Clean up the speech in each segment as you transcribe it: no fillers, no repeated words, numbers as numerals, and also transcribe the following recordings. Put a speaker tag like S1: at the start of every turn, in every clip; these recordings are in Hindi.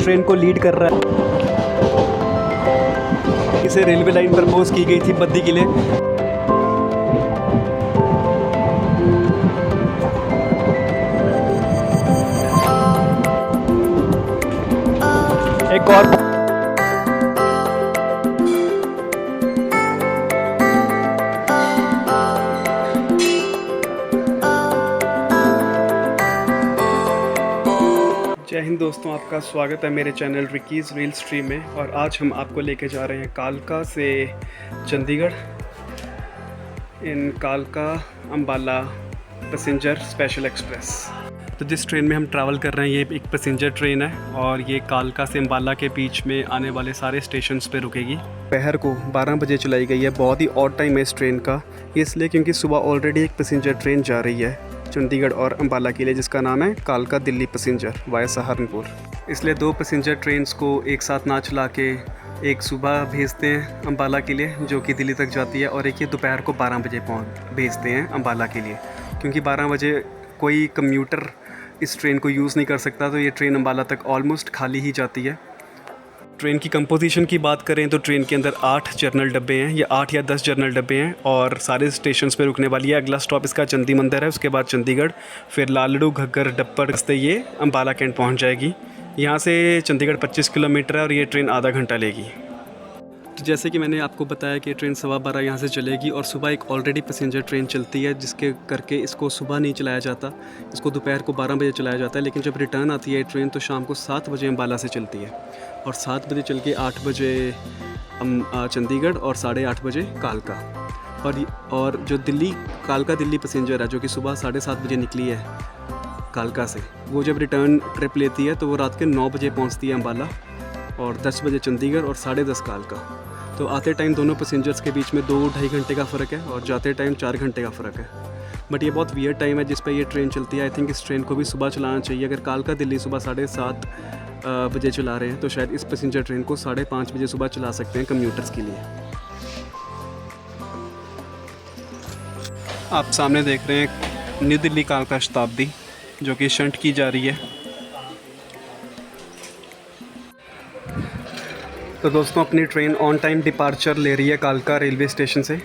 S1: ट्रेन को लीड कर रहा है। इसे रेलवे लाइन प्रपोज की गई थी बद्दी के लिए। एक और जय हिंद दोस्तों, आपका स्वागत है मेरे चैनल रिकीज़ रील स्ट्रीम में। और आज हम आपको लेके जा रहे हैं कालका से चंडीगढ़ इन कालका अंबाला पैसेंजर स्पेशल एक्सप्रेस। तो जिस ट्रेन में हम ट्रैवल कर रहे हैं ये एक पैसेंजर ट्रेन है और ये कालका से अंबाला के बीच में आने वाले सारे स्टेशंस पे रुकेगी। दोपहर को 12 बजे चलाई गई है। बहुत ही ऑड टाइम है इस ट्रेन का, इसलिए क्योंकि सुबह ऑलरेडी एक पैसेंजर ट्रेन जा रही है चंडीगढ़ और अंबाला के लिए, जिसका नाम है कालका दिल्ली पैसेंजर वाया सहारनपुर। इसलिए दो पैसेंजर ट्रेन्स को एक साथ ना चला के एक सुबह भेजते हैं अंबाला के लिए जो कि दिल्ली तक जाती है, और एक ये दोपहर को 12 बजे भेजते हैं अंबाला के लिए, क्योंकि 12 बजे कोई कम्यूटर इस ट्रेन को यूज़ नहीं कर सकता। तो ये ट्रेन अंबाला तक ऑलमोस्ट खाली ही जाती है। ट्रेन की कंपोजिशन की बात करें तो ट्रेन के अंदर 8 जर्नल डब्बे हैं, या 8 या 10 जर्नल डब्बे हैं और सारे स्टेशंस पे रुकने वाली है। अगला स्टॉप इसका चंदी मंदिर है, उसके बाद चंडीगढ़, फिर लालड़ू, घग्गर, डप्पर रास्ते ये अंबाला कैंट पहुंच जाएगी। यहाँ से चंडीगढ़ 25 किलोमीटर है और ये ट्रेन आधा घंटा लेगी। तो जैसे कि मैंने आपको बताया कि ट्रेन 12:15 यहाँ से चलेगी और सुबह एक ऑलरेडी पैसेंजर ट्रेन चलती है जिसके करके इसको सुबह नहीं चलाया जाता, इसको दोपहर को 12 बजे चलाया जाता है। लेकिन जब रिटर्न आती है ट्रेन तो शाम को 7 बजे अंबाला से चलती है और 7 बजे चल के 8 बजे चंडीगढ़ और 8:30 बजे कालका। और जो कालका दिल्ली पैसेंजर है जो कि सुबह 7:30 बजे निकली है कालका से, वो जब रिटर्न ट्रिप लेती है तो वो रात के 9 बजे पहुँचती है अंबाला और 10 बजे चंडीगढ़ और 10:30 कालका। तो आते टाइम दोनों पैसेंजर्स के बीच में 2-2.5 घंटे का फ़र्क है और जाते टाइम 4 घंटे का फ़र्क है। बट ये बहुत वियर्ड टाइम है जिस पे ये ट्रेन चलती है। आई थिंक इस ट्रेन को भी सुबह चलाना चाहिए। अगर कालका दिल्ली सुबह 7:30 बजे चला रहे हैं तो शायद इस पैसेंजर ट्रेन को 5:30 बजे सुबह चला सकते हैं कम्यूटर्स के लिए। आप सामने देख रहे हैं न्यू दिल्ली कालका शताब्दी जो कि शंट की जा रही है। तो दोस्तों अपनी ट्रेन ऑन टाइम डिपार्चर ले रही है कालका रेलवे स्टेशन से।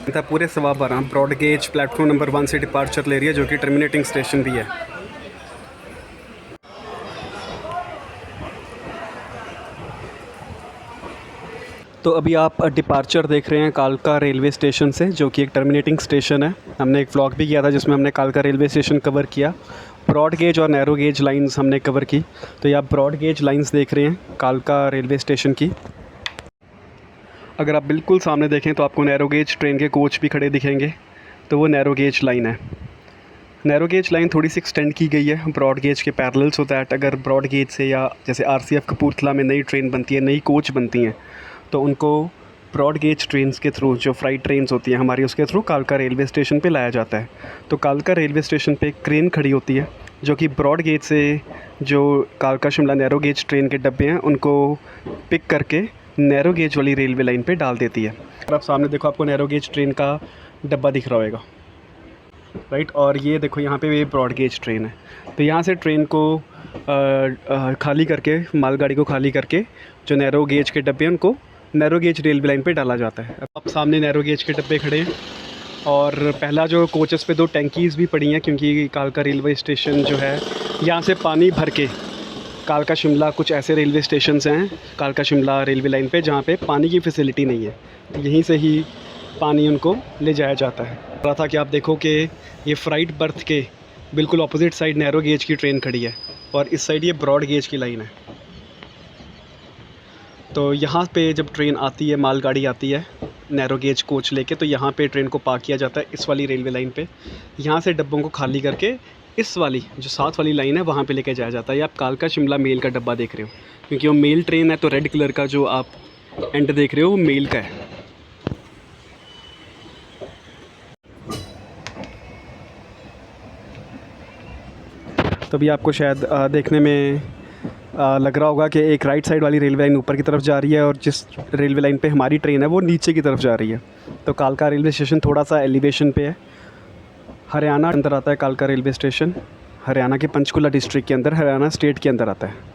S1: था पूरे 12:15 ब्रॉड गेज प्लेटफॉर्म नंबर 1 से डिपार्चर ले रही है जो कि टर्मिनेटिंग स्टेशन भी है। तो अभी आप डिपार्चर देख रहे हैं कालका रेलवे स्टेशन से जो कि एक टर्मिनेटिंग स्टेशन है। हमने एक व्लॉग भी किया था जिसमें हमने कालका रेलवे स्टेशन कवर किया। ब्रॉड गेज और नैरो गेज लाइंस हमने कवर की। तो ये आप ब्रॉड गेज लाइंस देख रहे हैं कालका रेलवे स्टेशन की। अगर आप बिल्कुल सामने देखें तो आपको नैरो गेज ट्रेन के कोच भी खड़े दिखेंगे, तो वो नैरो गेज लाइन है। नैरो गेज लाइन थोड़ी सी एक्सटेंड की गई है ब्रॉड गेज के पैरेलल, सो दैट अगर ब्रॉड गेज से या जैसे RCF कपूरथला में नई ट्रेन बनती है, नई कोच बनती हैं, तो उनको ब्रॉड गेज ट्रेन्स के थ्रू, जो फ्राइट ट्रेन्स होती हैं हमारी, उसके थ्रू कालका रेलवे स्टेशन पे लाया जाता है। तो कालका रेलवे स्टेशन पे एक क्रेन खड़ी होती है जो कि ब्रॉड गेज से जो कालका शिमला नैरो गेज ट्रेन के डब्बे हैं उनको पिक करके नैरो गेज वाली रेलवे लाइन पे डाल देती है। और आप सामने देखो, आपको नैरो गेज ट्रेन का डब्बा दिख रहा होगा, राइट। और ये देखो यहाँ पे ये ब्रॉड गेज ट्रेन है। तो यहाँ से ट्रेन को खाली करके, मालगाड़ी को खाली करके जो नैरो गेज के डब्बे हैं उनको नैरो गेज रेलवे लाइन पे डाला जाता है। अब सामने नैरो गेज के डब्बे खड़े हैं और पहला जो कोचेस पे 2 टैंकीज़ भी पड़ी हैं, क्योंकि कालका रेलवे स्टेशन जो है यहाँ से पानी भर के कालका शिमला, कुछ ऐसे रेलवे स्टेशंस हैं कालका शिमला रेलवे लाइन पे जहाँ पे पानी की फैसिलिटी नहीं है, तो यहीं से ही पानी उनको ले जाया जाता है। रहा था कि आप देखो कि ये फ्राइट बर्थ के बिल्कुल ऑपोजिट साइड नैरो गेज की ट्रेन खड़ी है और इस साइड ये ब्रॉड गेज की लाइन है। तो यहाँ पे जब ट्रेन आती है, मालगाड़ी आती है नैरो गेज कोच लेके, तो यहाँ पे ट्रेन को पार्क किया जाता है इस वाली रेलवे लाइन पे। यहाँ से डब्बों को खाली करके इस वाली जो साथ वाली लाइन है वहाँ पे लेके जाया जाता है। ये आप कालका शिमला मेल का डब्बा देख रहे हो, क्योंकि वो मेल ट्रेन है तो रेड कलर का जो आप एंड देख रहे हो वो मेल का है। तो अभी आपको शायद देखने में लग रहा होगा कि एक राइट साइड वाली रेलवे लाइन ऊपर की तरफ जा रही है और जिस रेलवे लाइन पे हमारी ट्रेन है वो नीचे की तरफ जा रही है। तो कालका रेलवे स्टेशन थोड़ा सा एलिवेशन पे है। हरियाणा अंदर आता है कालका रेलवे स्टेशन। हरियाणा के पंचकुला डिस्ट्रिक्ट के अंदर, हरियाणा स्टेट के अंदर आता है।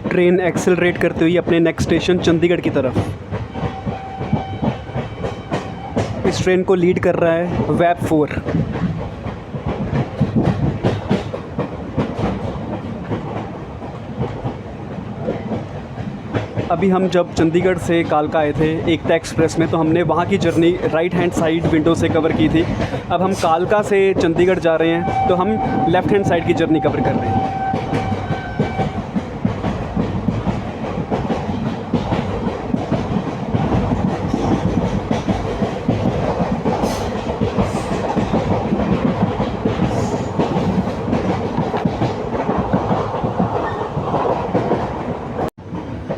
S1: ट्रेन एक्सेलरेट करते हुए अपने नेक्स्ट स्टेशन चंडीगढ़ की तरफ। इस ट्रेन को लीड कर रहा है वैब 4। अभी हम जब चंडीगढ़ से कालका आए थे एकता एक्सप्रेस में, तो हमने वहाँ की journey right hand side window से कवर की थी। अब हम कालका से चंडीगढ़ जा रहे हैं तो हम लेफ़्ट हैंड साइड की जर्नी कवर कर रहे हैं।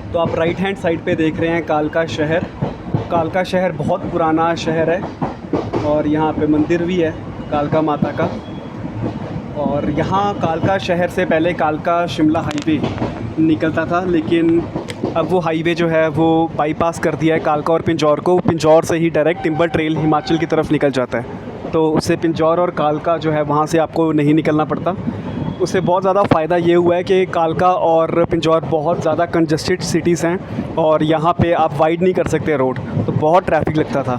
S1: तो आप राइट हैंड साइड पे देख रहे हैं कालका शहर। कालका शहर बहुत पुराना शहर है और यहाँ पे मंदिर भी है कालका माता का। और यहाँ कालका शहर से पहले कालका शिमला हाईवे निकलता था, लेकिन अब वो हाईवे जो है वो बाईपास कर दिया है कालका और पिंजौर को। पिंजौर से ही डायरेक्ट टिम्बर ट्रेल हिमाचल की तरफ निकल जाता है, तो उससे पिंजौर और कालका जो है वहाँ से आपको नहीं निकलना पड़ता। उससे बहुत ज़्यादा फ़ायदा ये हुआ है कि कालका और पिंजौर बहुत ज़्यादा कंजस्टेड सिटीज़ हैं और यहाँ पे आप वाइड नहीं कर सकते रोड, तो बहुत ट्रैफिक लगता था।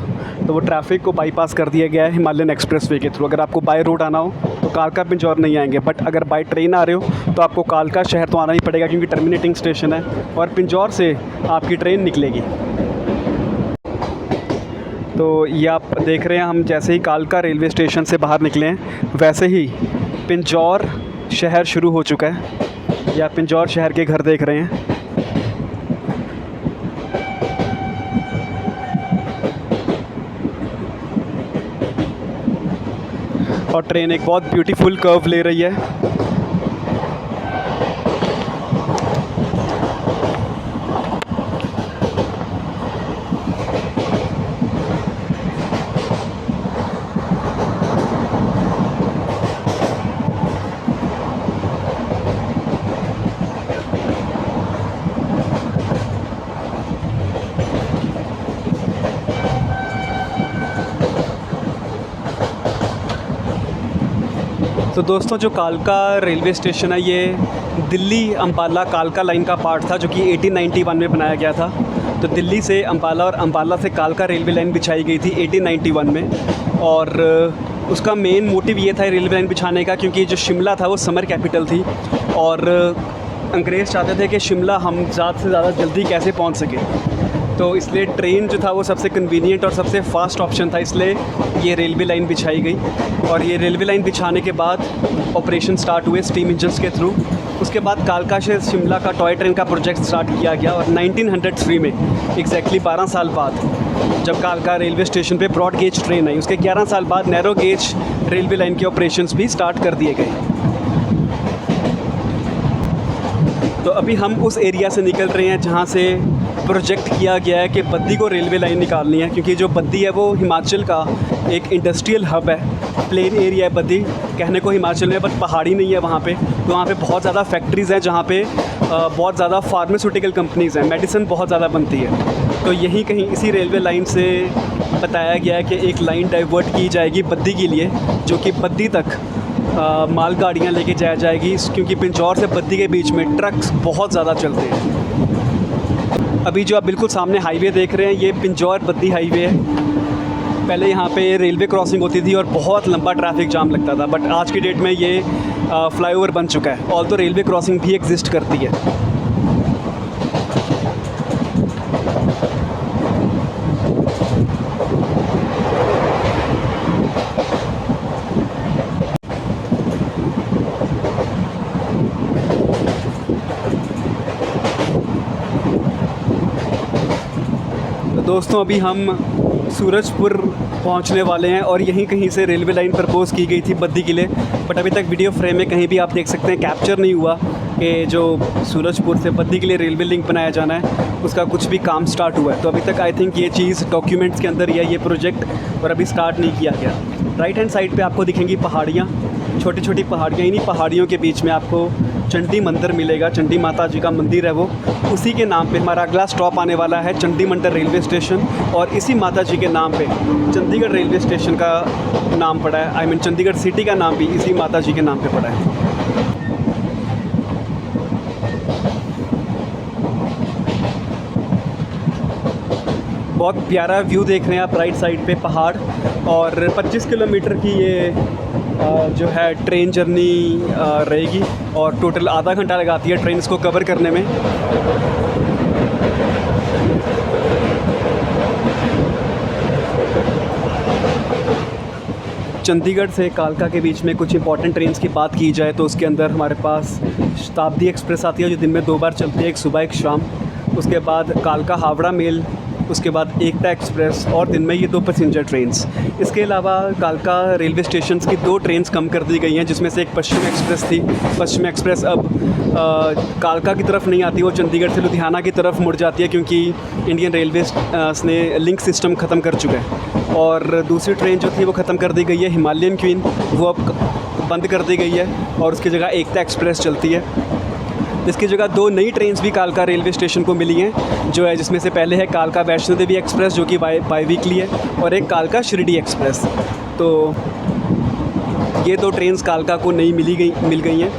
S1: तो वो ट्रैफिक को बाईपास कर दिया गया है हिमालयन एक्सप्रेसवे के थ्रू। अगर आपको बाय रोड आना हो तो कालका पिंजौर नहीं आएंगे, बट अगर बाय ट्रेन आ रहे हो तो आपको कालका शहर तो आना ही पड़ेगा, क्योंकि टर्मिनेटिंग स्टेशन है और पिंजौर से आपकी ट्रेन निकलेगी। तो ये आप देख रहे हैं, हम जैसे ही कालका रेलवे स्टेशन से बाहर निकले हैं वैसे ही पिंजौर शहर शुरू हो चुका है। या पिंजौर शहर के घर देख रहे हैं। और ट्रेन एक बहुत ब्यूटीफुल कर्व ले रही है। तो दोस्तों, जो कालका रेलवे स्टेशन है ये दिल्ली अंबाला कालका लाइन का पार्ट था, जो कि 1891 में बनाया गया था। तो दिल्ली से अंबाला और अंबाला से कालका रेलवे लाइन बिछाई गई थी 1891 में। और उसका मेन मोटिव ये था रेलवे लाइन बिछाने का, क्योंकि जो शिमला था वो समर कैपिटल थी और अंग्रेज़ चाहते थे कि शिमला हम ज़्यादा से ज़्यादा जल्दी कैसे पहुंच सके। तो इसलिए ट्रेन जो था वो सबसे कन्वीनियंट और सबसे फ़ास्ट ऑप्शन था, इसलिए ये रेलवे लाइन बिछाई गई। और ये रेलवे लाइन बिछाने के बाद ऑपरेशन स्टार्ट हुए स्टीम इंजन्स के थ्रू। उसके बाद कालका से शिमला का टॉय ट्रेन का प्रोजेक्ट स्टार्ट किया गया और 1903 में एग्जैक्टली 12 साल बाद जब कालका रेलवे स्टेशन पे ब्रॉड गेज ट्रेन आई, उसके 11 साल बाद नैरो गेज रेलवे लाइन के ऑपरेशंस भी स्टार्ट कर दिए गए। तो अभी हम उस एरिया से निकल रहे हैं जहाँ से प्रोजेक्ट किया गया है कि बद्दी को रेलवे लाइन निकालनी है, क्योंकि जो बद्दी है वो हिमाचल का एक इंडस्ट्रियल हब है। प्लेन एरिया है बद्दी, कहने को हिमाचल में, बट पहाड़ी नहीं है वहाँ पे। तो वहाँ पे बहुत ज़्यादा फैक्ट्रीज़ हैं जहाँ पे बहुत ज़्यादा फार्मास्यूटिकल कंपनीज़ हैं, मेडिसिन बहुत ज़्यादा बनती है। तो यहीं कहीं इसी रेलवे लाइन से बताया गया है कि एक लाइन डाइवर्ट की जाएगी बद्दी के लिए, जो कि बद्दी तक मालगाड़ियाँ लेके जाया जाएगी, क्योंकि पिंजौर से बद्दी के बीच में ट्रक्स बहुत ज़्यादा चलते हैं। अभी जो आप बिल्कुल सामने हाईवे देख रहे हैं ये पिंजौर बद्दी हाईवे है। पहले यहाँ पे रेलवे क्रॉसिंग होती थी और बहुत लंबा ट्रैफिक जाम लगता था, बट आज की डेट में ये फ्लाईओवर बन चुका है। और तो रेलवे क्रॉसिंग भी एग्जिस्ट करती है। दोस्तों, अभी हम सूरजपुर पहुंचने वाले हैं और यहीं कहीं से रेलवे लाइन प्रपोज़ की गई थी बद्दी के लिए, बट अभी तक वीडियो फ्रेम में कहीं भी आप देख सकते हैं कैप्चर नहीं हुआ। कि जो सूरजपुर से बद्दी के लिए रेलवे लिंक बनाया जाना है उसका कुछ भी काम स्टार्ट हुआ है। तो अभी तक आई थिंक ये चीज़ डॉक्यूमेंट्स के अंदर ही है ये प्रोजेक्ट, और अभी स्टार्ट नहीं किया गया। राइट हैंड साइड पे आपको दिखेंगी पहाड़ियाँ, छोटी छोटी पहाड़ियाँ। इन्हीं पहाड़ियों के बीच में आपको चंडी मंदिर मिलेगा, चंडी माता जी का मंदिर है वो। उसी के नाम पे हमारा अगला स्टॉप आने वाला है चंडी मंदिर रेलवे स्टेशन, और इसी माता जी के नाम पे चंडीगढ़ रेलवे स्टेशन का नाम पड़ा है। आई मीन चंडीगढ़ सिटी का नाम भी इसी माता जी के नाम पे पड़ा है। बहुत प्यारा व्यू देख रहे हैं आप राइट साइड पे, पहाड़, और 25 किलोमीटर की ये जो है ट्रेन जर्नी रहेगी, और टोटल आधा घंटा लगाती है ट्रेन इसको कवर करने में। चंडीगढ़ से कालका के बीच में कुछ इंपॉर्टेंट ट्रेन्स की बात की जाए तो उसके अंदर हमारे पास शताब्दी एक्सप्रेस आती है जो दिन में 2 बार चलती है, एक सुबह एक शाम। उसके बाद कालका हावड़ा मेल, उसके बाद एकता एक्सप्रेस, और दिन में ये 2 पैसेंजर ट्रेन्स। इसके अलावा कालका रेलवे स्टेशन की 2 ट्रेन्स कम कर दी गई हैं, जिसमें से एक पश्चिम एक्सप्रेस थी। पश्चिम एक्सप्रेस अब कालका की तरफ नहीं आती, वो चंडीगढ़ से लुधियाना की तरफ मुड़ जाती है, क्योंकि इंडियन रेलवे ने लिंक सिस्टम ख़त्म कर चुका है। और दूसरी ट्रेन जो थी वो ख़त्म कर दी गई है, हिमालयन क्वीन, वो अब बंद कर दी गई है, और उसकी जगह एकता एक्सप्रेस चलती है। इसकी जगह 2 नई ट्रेन्स भी कालका रेलवे स्टेशन को मिली हैं, जो है जिसमें से पहले है कालका वैष्णो देवी एक्सप्रेस जो कि बाई वीकली है, और एक कालका शिरडी एक्सप्रेस। तो ये 2 ट्रेन्स कालका को नई मिल गई हैं।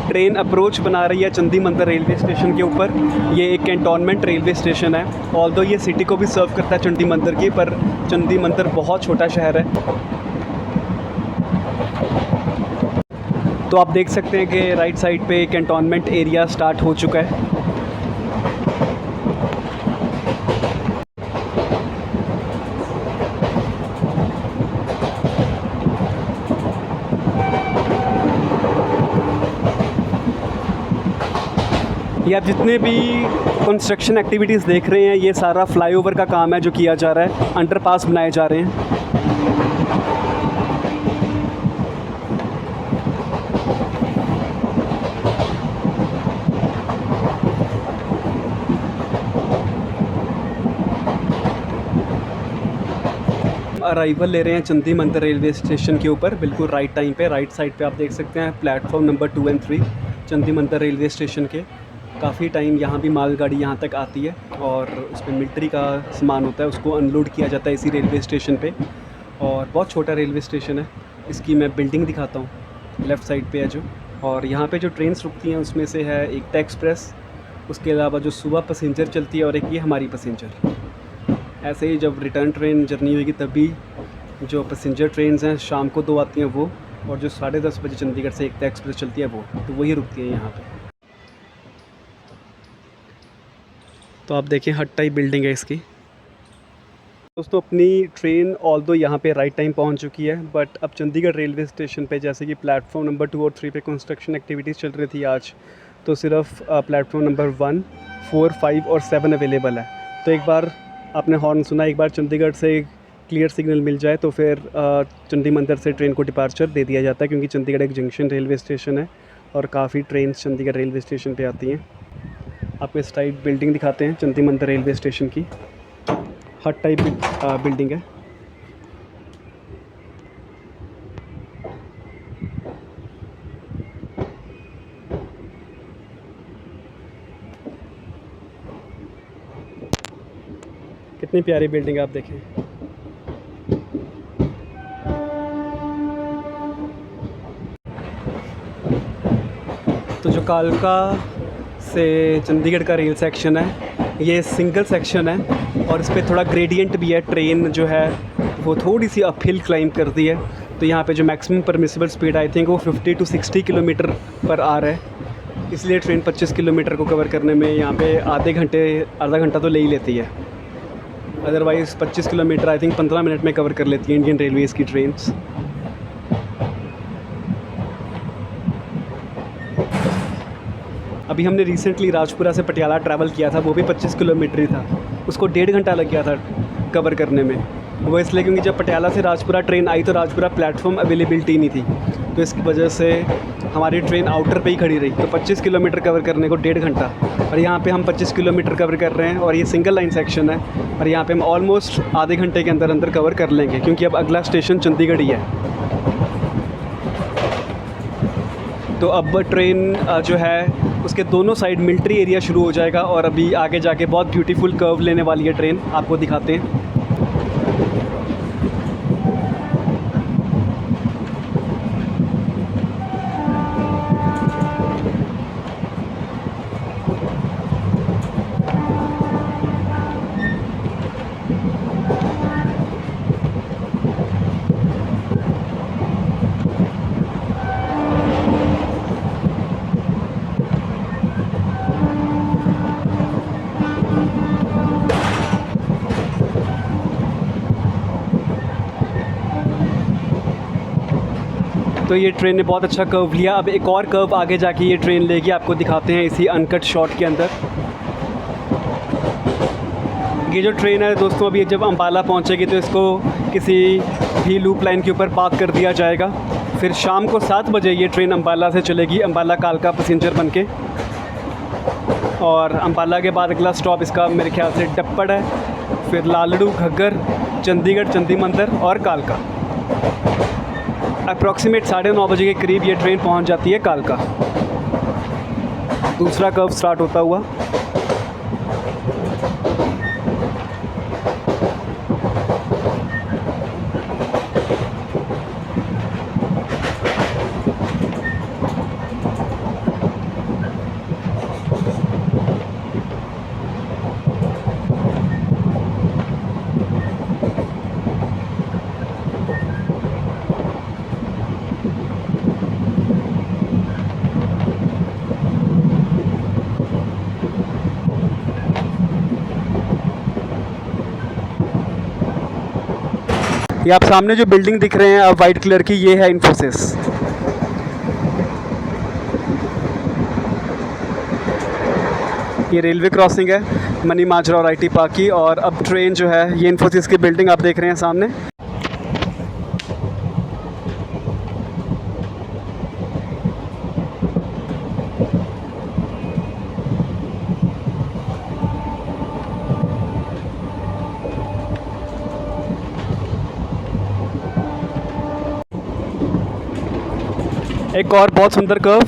S1: ट्रेन अप्रोच बना रही है चंडी मंदिर रेलवे स्टेशन के ऊपर। ये एक कैंटोनमेंट रेलवे स्टेशन है, ऑल्दो ये सिटी को भी सर्व करता है चंडी मंदिर की, पर चंडी मंदिर बहुत छोटा शहर है। तो आप देख सकते हैं कि राइट साइड पे कैंटोनमेंट एरिया स्टार्ट हो चुका है। ये आप जितने भी कंस्ट्रक्शन एक्टिविटीज़ देख रहे हैं, ये सारा फ्लाईओवर का काम है जो किया जा रहा है, अंडरपास बनाए जा रहे हैं। अराइवल ले रहे हैं चंडी मंदिर रेलवे स्टेशन के ऊपर, बिल्कुल राइट टाइम पे। राइट साइड पे आप देख सकते हैं प्लेटफॉर्म नंबर 2 और 3 चंडी मंदिर रेलवे स्टेशन के। काफ़ी टाइम यहाँ भी मालगाड़ी यहाँ तक आती है, और उसमें मिलिट्री का सामान होता है, उसको अनलोड किया जाता है इसी रेलवे स्टेशन पे। और बहुत छोटा रेलवे स्टेशन है। इसकी मैं बिल्डिंग दिखाता हूँ, लेफ़्ट साइड पे है जो। और यहाँ पे जो ट्रेन्स रुकती हैं उसमें से है एकता एक्सप्रेस, उसके अलावा जो सुबह पैसेंजर चलती है, और एक ये हमारी पैसेंजर। ऐसे ही जब रिटर्न ट्रेन जर्नी होगी तभी जो पैसेंजर ट्रेन्स हैं शाम को 2 आती हैं वो, और जो 10:30 बजे चंडीगढ़ से एकता एक्सप्रेस चलती है वो, तो वही रुकती है यहाँ पे। तो आप देखें हट टाइप बिल्डिंग है इसकी। दोस्तों अपनी ट्रेन ऑल्दो यहाँ पे राइट टाइम पहुँच चुकी है, बट अब चंडीगढ़ रेलवे स्टेशन पे जैसे कि प्लेटफॉर्म नंबर 2 और 3 पे कंस्ट्रक्शन एक्टिविटीज़ चल रही थी आज, तो सिर्फ प्लेटफॉर्म नंबर 1, 4, 5 और 7 अवेलेबल है। तो एक बार आपने हॉर्न सुना, एक बार चंडीगढ़ से क्लियर सिग्नल मिल जाए तो फिर चंडी मंदिर से ट्रेन को डिपार्चर दे दिया जाता है, क्योंकि चंडीगढ़ एक जंक्शन रेलवे स्टेशन है और काफ़ी ट्रेन चंडीगढ़ रेलवे स्टेशन पे आती हैं। आपको इस टाइप बिल्डिंग दिखाते हैं चंडी मंदिर रेलवे स्टेशन की। हट टाइप बिल्डिंग है। कितनी प्यारी बिल्डिंग आप देखें। तो जो कालका से चंडीगढ़ का रेल सेक्शन है ये सिंगल सेक्शन है और इस पर थोड़ा ग्रेडियंट भी है। ट्रेन जो है वो थोड़ी सी अपहिल क्लाइंब करती है, तो यहाँ पे जो maximum permissible speed I think वो 50 to 60 किलोमीटर पर आवर है। इसलिए ट्रेन 25 किलोमीटर को कवर करने में यहाँ पे आधा घंटा तो ले ही लेती है। Otherwise 25 kilometre I think 15 minute में कवर कर लेती है इंडियन रेलवेज़ की ट्रेन्स। अभी हमने रिसेंटली राजपुरा से पटियाला ट्रैवल किया था, वो भी 25 किलोमीटर ही था। उसको 1.5 घंटा लग गया था कवर करने में। वो इसलिए क्योंकि जब पटियाला से राजपुरा ट्रेन आई तो राजपुरा प्लेटफॉर्म अवेलेबिलिटी नहीं थी, तो इसकी वजह से हमारी ट्रेन आउटर पे ही खड़ी रही। तो 25 किलोमीटर कवर करने को 1.5 घंटा, और यहाँ पे हम 25 किलोमीटर कवर कर रहे हैं और ये सिंगल लाइन सेक्शन है और यहाँ पे हम ऑलमोस्ट आधे घंटे के अंदर अंदर कवर कर लेंगे, क्योंकि अब अगला स्टेशन चंडीगढ़ ही है। तो अब ट्रेन जो है उसके दोनों साइड मिलिट्री एरिया शुरू हो जाएगा और अभी आगे जाके बहुत ब्यूटीफुल कर्व लेने वाली है ट्रेन, आपको दिखाते हैं। तो ये ट्रेन ने बहुत अच्छा कर्व लिया। अब एक और कर्व आगे जाके ये ट्रेन लेगी, आपको दिखाते हैं इसी अनकट शॉट के अंदर। ये जो ट्रेन है दोस्तों, अभी जब अम्बाला पहुंचेगी तो इसको किसी भी लूप लाइन के ऊपर पार्क कर दिया जाएगा। फिर शाम को 7 बजे ये ट्रेन अम्बाला से चलेगी, अम्बाला कालका पैसेंजर बन के। और अम्बाला के बाद अगला स्टॉप इसका मेरे ख्याल से डप्पड़ है, फिर लालड़ू, घग्गर, चंडीगढ़, चंडी मंदिर और कालका। अप्रॉक्सीमेट 9:30 बजे के करीब ये ट्रेन पहुंच जाती है कालका। दूसरा कर्व स्टार्ट होता हुआ। ये आप सामने जो बिल्डिंग दिख रहे हैं अब वाइट कलर की, ये है इन्फोसिस। ये रेलवे क्रॉसिंग है मनी माजरा और IT पार्क की। और अब ट्रेन जो है, ये इन्फोसिस की बिल्डिंग आप देख रहे हैं सामने। एक और बहुत सुंदर कर्व।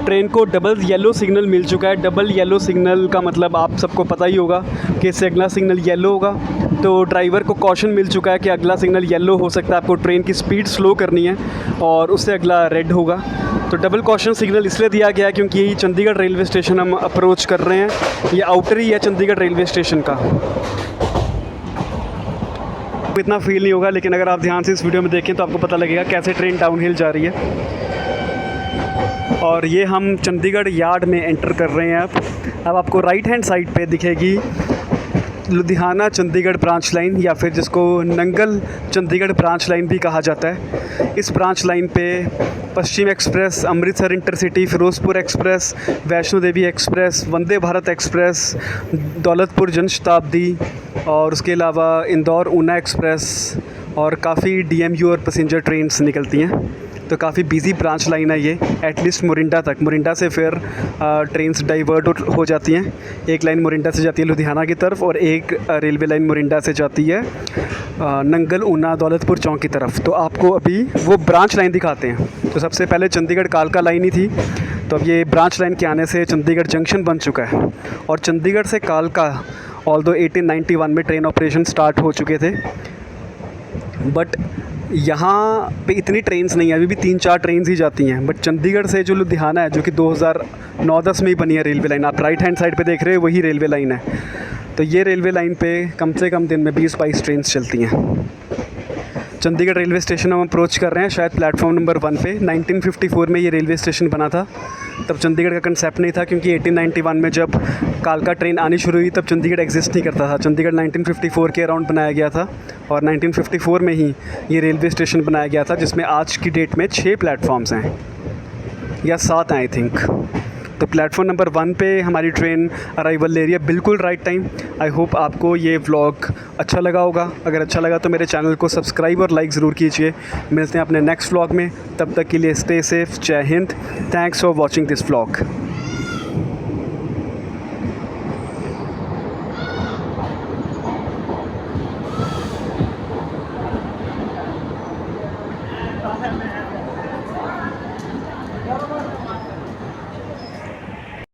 S1: ट्रेन को डबल येलो सिग्नल मिल चुका है। डबल येलो सिग्नल का मतलब आप सबको पता ही होगा कि इससे अगला सिग्नल येलो होगा, तो ड्राइवर को कॉशन मिल चुका है कि अगला सिग्नल येलो हो सकता है, आपको ट्रेन की स्पीड स्लो करनी है, और उससे अगला रेड होगा। तो डबल कॉशन सिग्नल इसलिए दिया गया है क्योंकि यही चंडीगढ़ रेलवे स्टेशन हम अप्रोच कर रहे हैं। ये आउटर ही है चंडीगढ़ रेलवे स्टेशन का। इतना फील नहीं होगा, लेकिन अगर आप ध्यान से इस वीडियो में देखें तो आपको पता लगेगा कैसे ट्रेन डाउनहिल जा रही है। और ये हम चंडीगढ़ यार्ड में एंटर कर रहे हैं। अब आपको राइट हैंड साइड पे दिखेगी लुधियाना चंडीगढ़ ब्रांच लाइन, या फिर जिसको नंगल चंडीगढ़ ब्रांच लाइन भी कहा जाता है। इस ब्रांच लाइन पे Paschim express, Amritsar intercity, Firozpur express, Vaishno Devi express, Vande Bharat express, Daulatpur Janshatabdi और उसके अलावा इंदौर ऊना एक्सप्रेस और काफ़ी DMU और पैसेंजर ट्रेन्स निकलती हैं। तो काफ़ी बिजी ब्रांच लाइन है ये, एटलीस्ट मोरिंडा तक। मोरिंडा से फिर ट्रेन्स डाइवर्ट हो जाती हैं। एक लाइन मोरिंडा से जाती है लुधियाना की तरफ और एक रेलवे लाइन मोरिंडा से जाती है नंगल ऊना दौलतपुर चौक की तरफ। तो आपको अभी वो ब्रांच लाइन दिखाते हैं। तो सबसे पहले चंडीगढ़ कालका लाइन ही थी, तो अब ये ब्रांच लाइन के आने से चंडीगढ़ जंक्शन बन चुका है। और चंडीगढ़ से कालका ऑल्दो 1891 में ट्रेन ऑपरेशन स्टार्ट हो चुके थे, बट यहाँ पे इतनी ट्रेन्स नहीं है, अभी भी 3-4 ट्रेन्स ही जाती हैं। बट चंडीगढ़ से जो लुधियाना है, जो कि 2009-10 में ही बनी है रेलवे लाइन, आप राइट हैंड साइड पे देख रहे हो वही रेलवे लाइन है। तो ये रेलवे लाइन पे कम से कम दिन में 20-22 ट्रेन्स चलती हैं। चंडीगढ़ रेलवे स्टेशन हम अप्रोच कर रहे हैं, शायद प्लेटफॉर्म नंबर 1 पे। 1954 में ये रेलवे स्टेशन बना था। तब चंडीगढ़ का कंसेप्ट नहीं था, क्योंकि 1891 में जब कालका ट्रेन आनी शुरू हुई तब चंडीगढ़ एग्जिस्ट नहीं करता था। चंडीगढ़ 1954 के अराउंड बनाया गया था और 1954 में ही ये रेलवे स्टेशन बनाया गया था, जिसमें आज की डेट में 6 प्लेटफॉर्म्स हैं या 7 हैं आई थिंक। तो प्लेटफॉर्म नंबर 1 पे हमारी ट्रेन अराइवल ले रही है, बिल्कुल राइट टाइम। आई होप आपको ये व्लॉग अच्छा लगा होगा। अगर अच्छा लगा तो मेरे चैनल को सब्सक्राइब और लाइक ज़रूर कीजिए। मिलते हैं अपने नेक्स्ट व्लॉग में, तब तक के लिए स्टे सेफ। जय Hind. Thanks for watching this vlog.